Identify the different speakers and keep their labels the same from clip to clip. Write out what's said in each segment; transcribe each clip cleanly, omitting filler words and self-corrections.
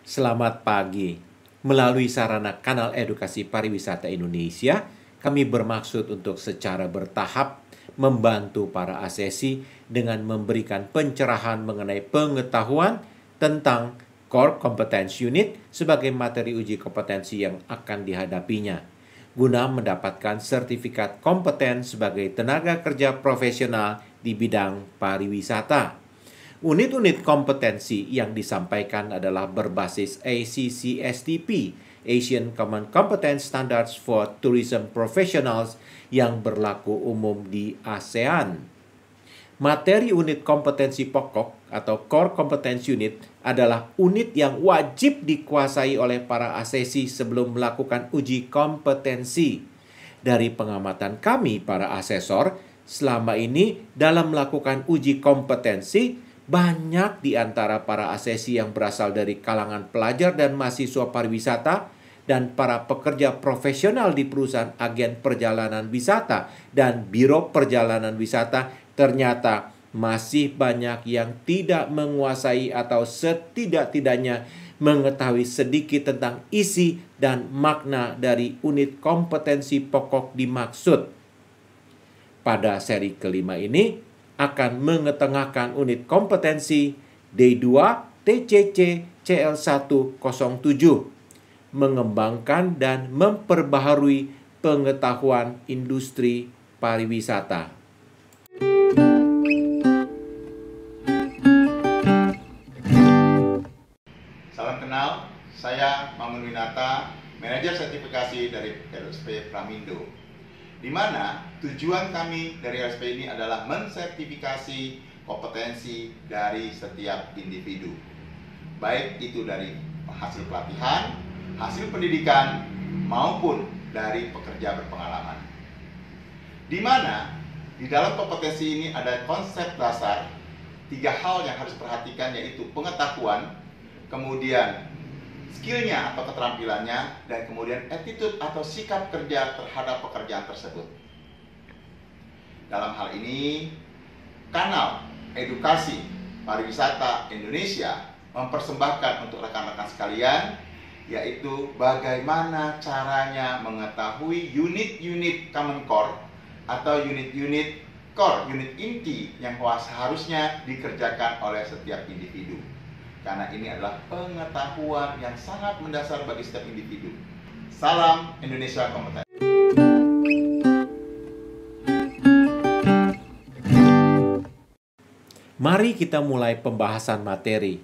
Speaker 1: Selamat pagi. Melalui sarana kanal edukasi pariwisata Indonesia, kami bermaksud untuk secara bertahap membantu para asesi dengan memberikan pencerahan mengenai pengetahuan tentang Core Competence Unit sebagai materi uji kompetensi yang akan dihadapinya, guna mendapatkan sertifikat kompeten sebagai tenaga kerja profesional di bidang pariwisata. Unit-unit kompetensi yang disampaikan adalah berbasis ACCSTP, Asian Common Competence Standards for Tourism Professionals, yang berlaku umum di ASEAN. Materi unit kompetensi pokok atau Core Competence Unit adalah unit yang wajib dikuasai oleh para asesi sebelum melakukan uji kompetensi. Dari pengamatan kami, para asesor, selama ini dalam melakukan uji kompetensi, banyak di antara para asesi yang berasal dari kalangan pelajar dan mahasiswa pariwisata dan para pekerja profesional di perusahaan agen perjalanan wisata dan biro perjalanan wisata. Ternyata masih banyak yang tidak menguasai atau setidak-tidaknya mengetahui sedikit tentang isi dan makna dari unit kompetensi pokok dimaksud. Pada seri kelima ini akan mengetengahkan unit kompetensi D2 TCC CL107, mengembangkan dan memperbaharui pengetahuan industri pariwisata.
Speaker 2: Salam kenal, saya Mamun Winata, manajer sertifikasi dari LSP Pramindo, di mana tujuan kami dari LSP ini adalah mensertifikasi kompetensi dari setiap individu, baik itu dari hasil pelatihan, hasil pendidikan, maupun dari pekerja berpengalaman. Di mana di dalam kompetensi ini ada konsep dasar 3 hal yang harus diperhatikan, yaitu pengetahuan, kemudian skillnya atau keterampilannya, dan kemudian attitude atau sikap kerja terhadap pekerjaan tersebut. Dalam hal ini, kanal edukasi pariwisata Indonesia mempersembahkan untuk rekan-rekan sekalian, yaitu bagaimana caranya mengetahui unit-unit Common Core atau unit-unit core, unit inti yang seharusnya dikerjakan oleh setiap individu. Karena ini adalah pengetahuan yang sangat mendasar bagi setiap individu. Salam Indonesia Kompeten.
Speaker 1: Mari kita mulai pembahasan materi.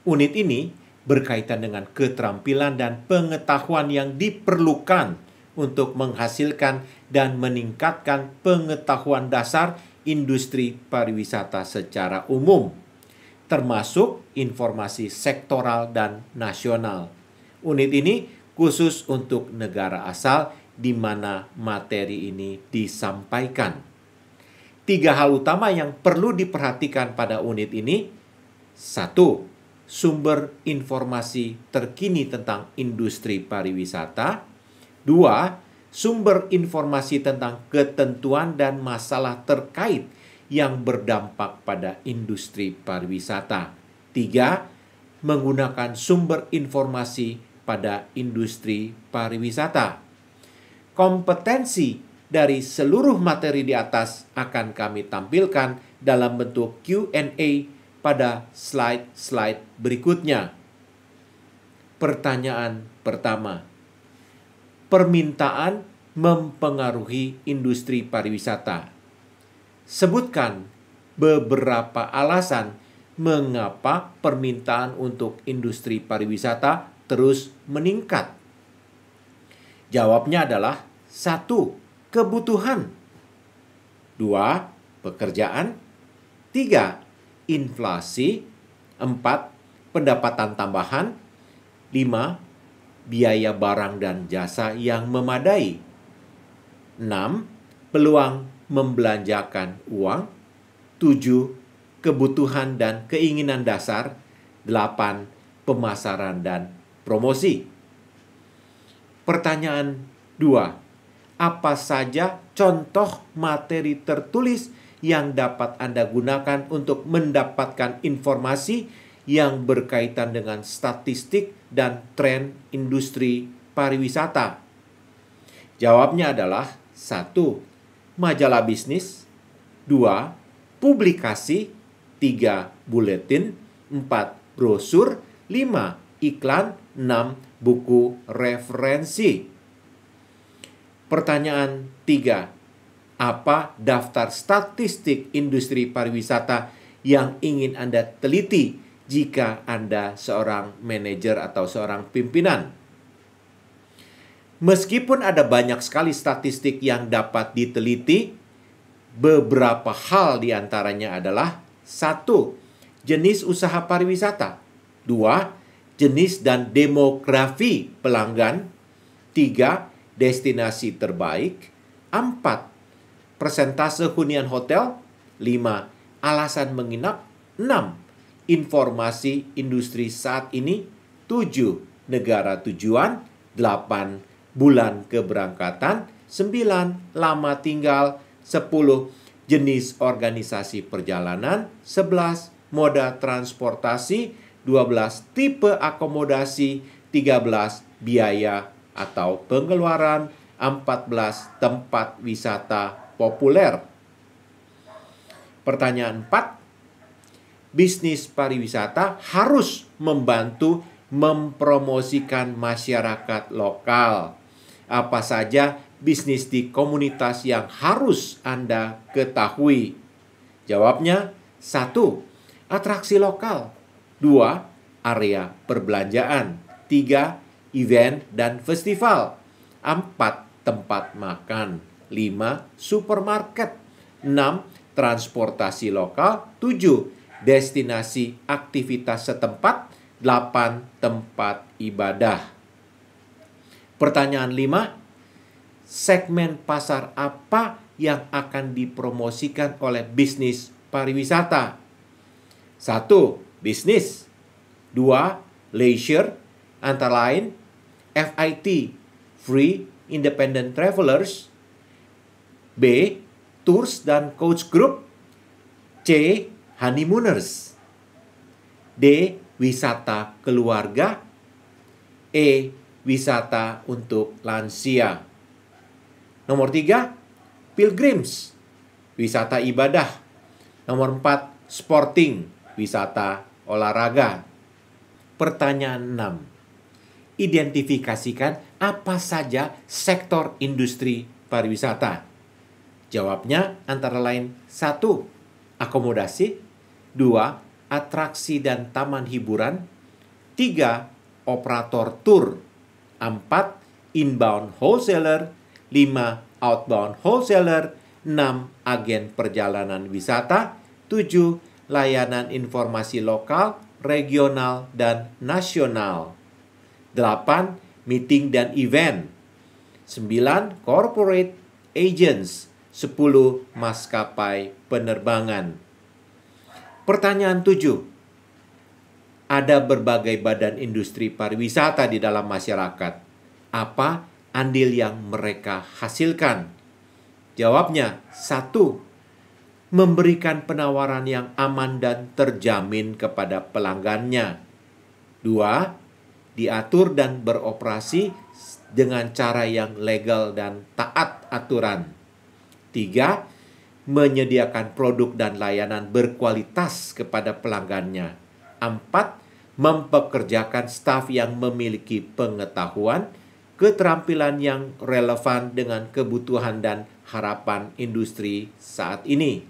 Speaker 1: Unit ini berkaitan dengan keterampilan dan pengetahuan yang diperlukan untuk menghasilkan dan meningkatkan pengetahuan dasar industri pariwisata secara umum, termasuk informasi sektoral dan nasional. Unit ini khusus untuk negara asal di mana materi ini disampaikan. 3 hal utama yang perlu diperhatikan pada unit ini. 1. Sumber informasi terkini tentang industri pariwisata. 2. Sumber informasi tentang ketentuan dan masalah terkait yang berdampak pada industri pariwisata. 3. Menggunakan sumber informasi pada industri pariwisata. Kompetensi dari seluruh materi di atas akan kami tampilkan dalam bentuk Q&A pada slide-slide berikutnya. Pertanyaan pertama. Permintaan mempengaruhi industri pariwisata. Sebutkan beberapa alasan mengapa permintaan untuk industri pariwisata terus meningkat. Jawabnya adalah 1. Kebutuhan. 2. Pekerjaan. 3. Inflasi. 4. Pendapatan tambahan. 5. Biaya barang dan jasa yang memadai. 6. Peluang membelanjakan uang. 7. Kebutuhan dan keinginan dasar. 8. Pemasaran dan promosi. Pertanyaan 2. Apa saja contoh materi tertulis yang dapat Anda gunakan untuk mendapatkan informasi yang berkaitan dengan statistik dan tren industri pariwisata? Jawabnya adalah 1. Majalah bisnis, 2. Publikasi, 3. Buletin, 4. Brosur, 5. Iklan, 6. Buku referensi. Pertanyaan 3. Apa daftar statistik industri pariwisata yang ingin Anda teliti jika Anda seorang manajer atau seorang pimpinan? Meskipun ada banyak sekali statistik yang dapat diteliti, beberapa hal diantaranya adalah 1. Jenis usaha pariwisata, 2. Jenis dan demografi pelanggan, 3. Destinasi terbaik, 4. Persentase hunian hotel, 5. Alasan menginap, 6. Informasi industri saat ini, 7. Negara tujuan, 8. Bulan keberangkatan, 9. Lama tinggal, 10. Jenis organisasi perjalanan, 11. Moda transportasi, 12. Tipe akomodasi, 13. Biaya atau pengeluaran, 14. Tempat wisata populer. Pertanyaan 4. Bisnis pariwisata harus membantu mempromosikan masyarakat lokal. Apa saja bisnis di komunitas yang harus Anda ketahui? Jawabnya 1. Atraksi lokal, 2. Area perbelanjaan, 3. Event dan festival, 4. Tempat makan, 5. Supermarket, 6. Transportasi lokal, 7. Destinasi aktivitas setempat, 8. Tempat ibadah. Pertanyaan 5. Segmen pasar apa yang akan dipromosikan oleh bisnis pariwisata? 1. Bisnis, 2. Leisure, antara lain FIT, Free Independent Travelers, B. Tours dan Coach Group, C. Honeymooners, D. Wisata keluarga, E. Wisata untuk lansia. Nomor 3. Pilgrims, wisata ibadah. Nomor 4. Sporting, wisata olahraga. Pertanyaan 6. Identifikasikan apa saja sektor industri pariwisata. Jawabnya antara lain 1. Akomodasi, 2. Atraksi dan taman hiburan, 3. Operator tur, 4. Inbound wholesaler, 5. Outbound wholesaler, 6. Agen perjalanan wisata, 7. Layanan informasi lokal, regional, dan nasional. 8. Meeting dan event. 9. Corporate agents. 10. Maskapai penerbangan. Pertanyaan 7. Ada berbagai badan industri pariwisata di dalam masyarakat. Apa andil yang mereka hasilkan? Jawabnya 1. Memberikan penawaran yang aman dan terjamin kepada pelanggannya. 2. Diatur dan beroperasi dengan cara yang legal dan taat aturan. 3. Menyediakan produk dan layanan berkualitas kepada pelanggannya. 4. Mempekerjakan staf yang memiliki pengetahuan, keterampilan yang relevan dengan kebutuhan dan harapan industri saat ini.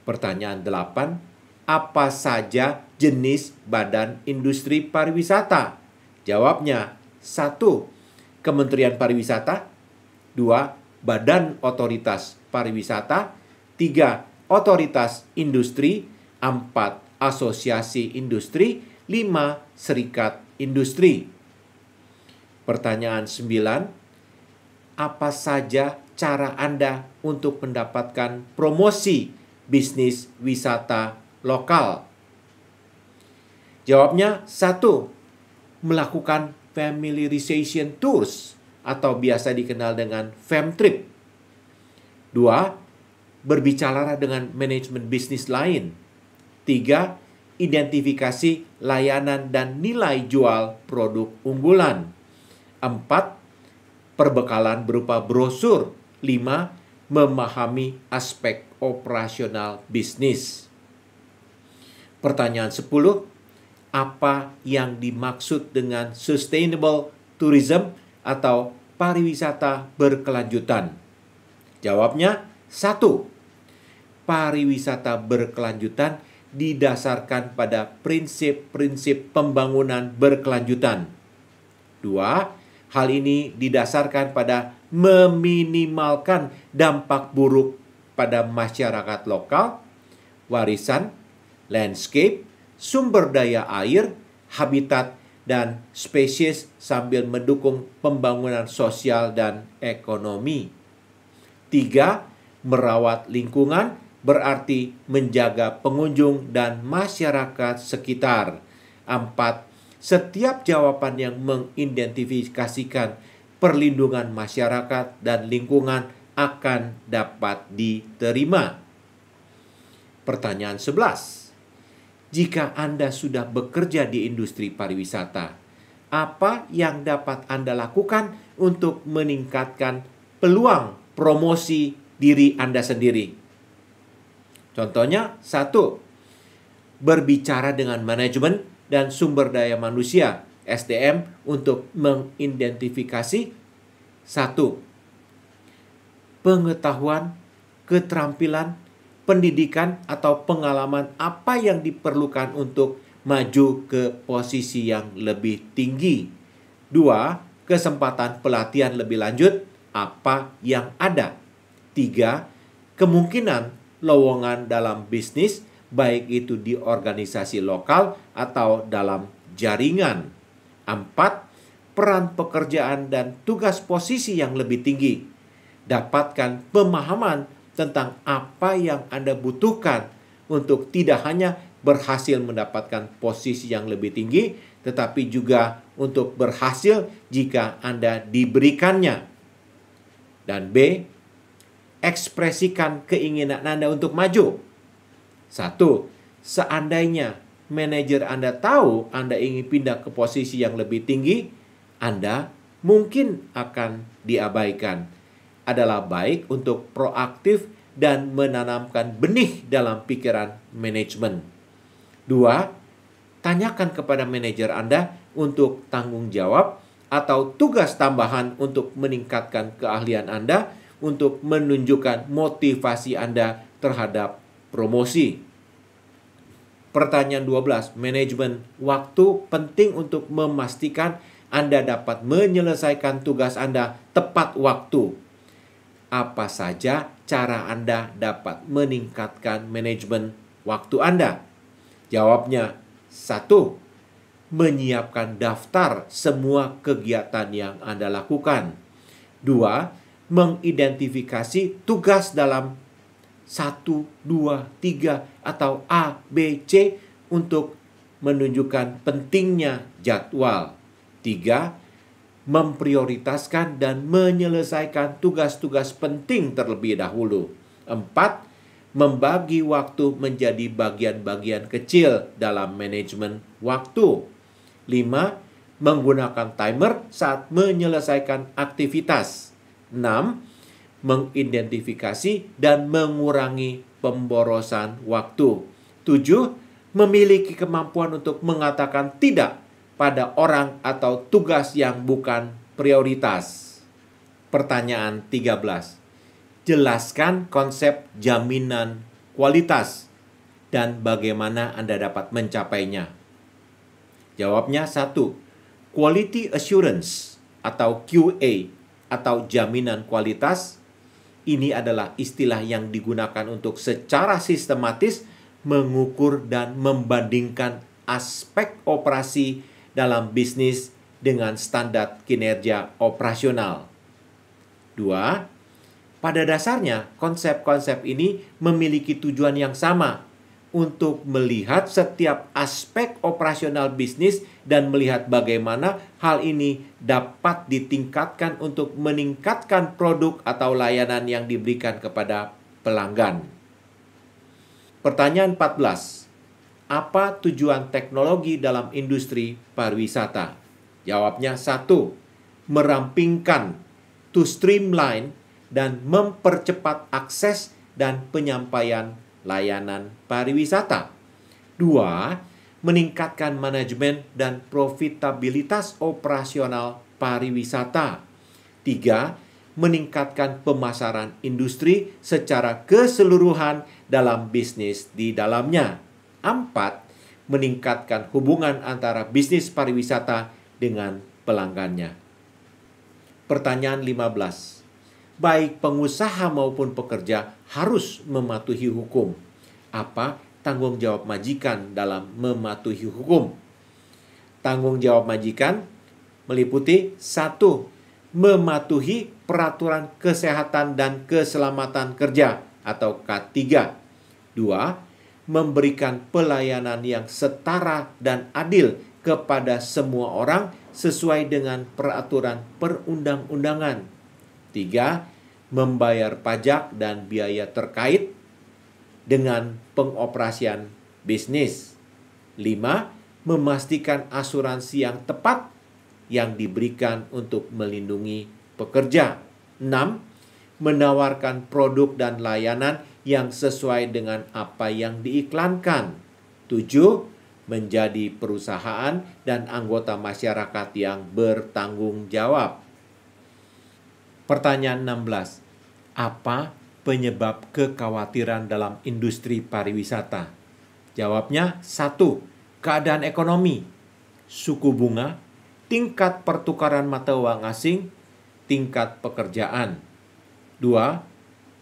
Speaker 1: Pertanyaan 8. Apa saja jenis badan industri pariwisata? Jawabnya 1. Kementerian Pariwisata, 2. Badan Otoritas Pariwisata, 3. Otoritas Industri, 4. Asosiasi Industri, 5. Serikat Industri. Pertanyaan 9. Apa saja cara Anda untuk mendapatkan promosi bisnis wisata lokal? Jawabnya 1. Melakukan familiarization tours atau biasa dikenal dengan FamTrip. 2. Berbicara dengan manajemen bisnis lain. 3. mengidentifikasi layanan dan nilai jual produk unggulan. 4. Perbekalan berupa brosur. 5. Memahami aspek operasional bisnis. Pertanyaan 10. Apa yang dimaksud dengan sustainable tourism atau pariwisata berkelanjutan? Jawabnya 1. Pariwisata berkelanjutan didasarkan pada prinsip-prinsip pembangunan berkelanjutan. 2. Hal ini didasarkan pada meminimalkan dampak buruk pada masyarakat lokal, warisan, landscape, sumber daya air, habitat, dan spesies sambil mendukung pembangunan sosial dan ekonomi. 3. Merawat lingkungan berarti menjaga pengunjung dan masyarakat sekitar. 4. Setiap jawaban yang mengidentifikasikan perlindungan masyarakat dan lingkungan akan dapat diterima. Pertanyaan 11. Jika Anda sudah bekerja di industri pariwisata, apa yang dapat Anda lakukan untuk meningkatkan peluang promosi diri Anda sendiri? Contohnya, 1. Berbicara dengan manajemen dan sumber daya manusia (SDM) untuk mengidentifikasi 1. Pengetahuan, keterampilan, pendidikan, atau pengalaman apa yang diperlukan untuk maju ke posisi yang lebih tinggi. 2. Kesempatan pelatihan lebih lanjut apa yang ada. 3. Kemungkinan lowongan dalam bisnis, baik itu di organisasi lokal atau dalam jaringan. 4. Peran pekerjaan dan tugas posisi yang lebih tinggi. Dapatkan pemahaman tentang apa yang Anda butuhkan untuk tidak hanya berhasil mendapatkan posisi yang lebih tinggi, tetapi juga untuk berhasil jika Anda diberikannya. Dan B. Ekspresikan keinginan Anda untuk maju. 1. Seandainya manajer Anda tahu Anda ingin pindah ke posisi yang lebih tinggi, Anda mungkin akan diabaikan. Adalah baik untuk proaktif dan menanamkan benih dalam pikiran manajemen. 2. Tanyakan kepada manajer Anda untuk tanggung jawab atau tugas tambahan untuk meningkatkan keahlian Anda untuk menunjukkan motivasi Anda terhadap promosi. Pertanyaan 12. Manajemen waktu penting untuk memastikan Anda dapat menyelesaikan tugas Anda tepat waktu. Apa saja cara Anda dapat meningkatkan manajemen waktu Anda? Jawabnya 1. Menyiapkan daftar semua kegiatan yang Anda lakukan. 2. Mengidentifikasi tugas dalam 1, 2, 3 atau A, B, C untuk menunjukkan pentingnya jadwal. 3. Memprioritaskan dan menyelesaikan tugas-tugas penting terlebih dahulu. 4. Membagi waktu menjadi bagian-bagian kecil dalam manajemen waktu. 5. Menggunakan timer saat menyelesaikan aktivitas. 6. Mengidentifikasi dan mengurangi pemborosan waktu. 7. Memiliki kemampuan untuk mengatakan tidak pada orang atau tugas yang bukan prioritas. Pertanyaan 13. Jelaskan konsep jaminan kualitas dan bagaimana Anda dapat mencapainya. Jawabnya 1. Quality assurance atau QA atau jaminan kualitas. Ini adalah istilah yang digunakan untuk secara sistematis mengukur dan membandingkan aspek operasi dalam bisnis dengan standar kinerja operasional. 2. Pada dasarnya, konsep-konsep ini memiliki tujuan yang sama, untuk melihat setiap aspek operasional bisnis dan melihat bagaimana hal ini dapat ditingkatkan untuk meningkatkan produk atau layanan yang diberikan kepada pelanggan. Pertanyaan 14. Apa tujuan teknologi dalam industri pariwisata? Jawabnya 1. Merampingkan, to streamline, dan mempercepat akses dan penyampaian layanan pariwisata. 2. Meningkatkan manajemen dan profitabilitas operasional pariwisata. 3. Meningkatkan pemasaran industri secara keseluruhan dalam bisnis di dalamnya. 4. Meningkatkan hubungan antara bisnis pariwisata dengan pelanggannya. Pertanyaan 15. Baik pengusaha maupun pekerja harus mematuhi hukum. Apa tanggung jawab majikan dalam mematuhi hukum? Tanggung jawab majikan meliputi 1. Mematuhi peraturan kesehatan dan keselamatan kerja atau K3. 2. Memberikan pelayanan yang setara dan adil kepada semua orang sesuai dengan peraturan perundang-undangan. 3. Membayar pajak dan biaya terkait dengan pengoperasian bisnis. 5. Memastikan asuransi yang tepat yang diberikan untuk melindungi pekerja. 6. Menawarkan produk dan layanan yang sesuai dengan apa yang diiklankan. 7. Menjadi perusahaan dan anggota masyarakat yang bertanggung jawab. Pertanyaan 16. Apa penyebab kekhawatiran dalam industri pariwisata? Jawabnya 1. Keadaan ekonomi, suku bunga, tingkat pertukaran mata uang asing, tingkat pekerjaan. 2.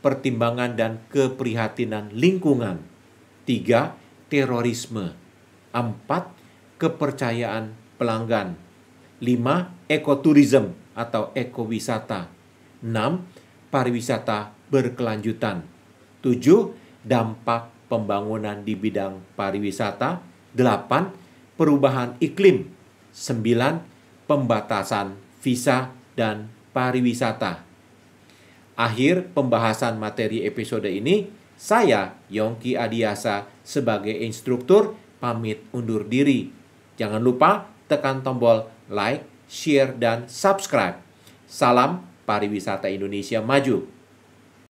Speaker 1: Pertimbangan dan keprihatinan lingkungan. 3. Terorisme. 4. Kepercayaan pelanggan. 5. Ekoturism atau ekowisata. 6. Pariwisata berkelanjutan. 7. Dampak pembangunan di bidang pariwisata. 8. Perubahan iklim. 9. Pembatasan visa dan pariwisata. Akhir pembahasan materi episode ini, saya Yongki Adiasa sebagai instruktur pamit undur diri. Jangan lupa tekan tombol like, share, dan subscribe. Salam pariwisata Indonesia maju.